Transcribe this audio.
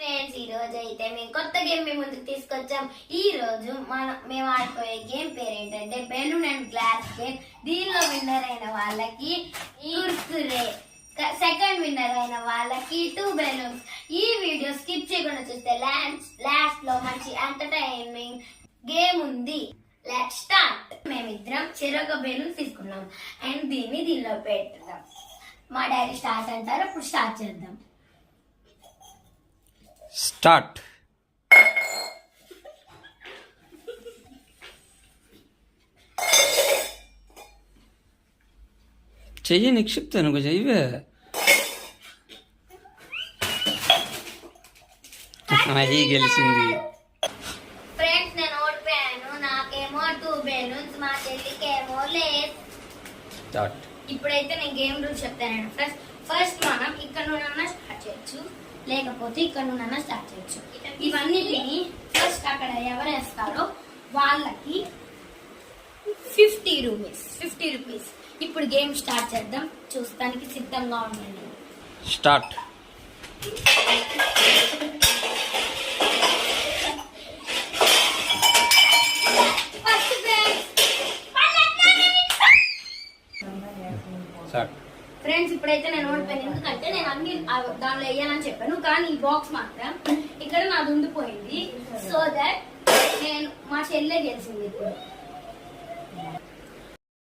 Friends, ఈ రోజు అయితే మేము కొత్త గేమ్ మీ ముందుకు తీసుకొచ్చాం. ఈ రోజు మేము ఆడుకోయే గేమ్ పేరు ఏంటంటే బెలూన్ అండ్ గ్లాస్ గేమ్. దీనిలో విన్నర్ అయిన వాళ్ళకి కుర్కురే, సెకండ్ విన్నర్ అయిన వాళ్ళకి 2 బెలూన్స్. ఈ వీడియో స్కిప్ చేయకుండా చూస్తే లాస్ట్ లో మంచి ఎంటర్టైనింగ్ గేమ్ ఉంది. Let's start. మేమిద్దరం చెరొక బెలూన్ తీసుకున్నాం అండ్ దీనిలో పెట్టుదాం. మా డాడీ స్టార్ట్ అంటారు, అప్పుడు స్టార్ట్ చేద్దాం. స్టార్ట్. చెయ్యి నిక్షిప్తాను, చెయ్యవే. అది గెలిచింది. ఫ్రెండ్స్, నేను ఓడిపోయాను. నాకేమో 2 బెలూన్స్, మా చెల్లికేమో లేదు. స్టార్ట్. ఇప్పుడైతే నేను గేమ్ రూల్స్ చెప్తాను. ఫస్ట్ మనం ఇక్కడ నుండి స్టార్ట్ చేయొచ్చు, లేకపోతే ఇక్కడ నుండి స్టార్ట్ చేయొచ్చు. ఇవన్నిటిని ఫస్ట్ అక్కడ ఎవరు వేస్తారో వాళ్ళకి 50 రూపీస్. ఇప్పుడు గేమ్ స్టార్ట్ చేద్దాం. చూస్తానికి సిద్ధంగా ఉండండి. స్టార్ట్. ఫ్రెండ్స్, ఇప్పుడైతే నేను ఓడిపోయాను. ఎందుకంటే నేను అన్ని దానిలో వేయాలని చెప్పాను, కానీ ఈ బాక్స్ మాత్రం ఇక్కడ నాది ఉండిపోయింది. సో దట్ మా చెల్లె గెలిచింది. ఇప్పుడు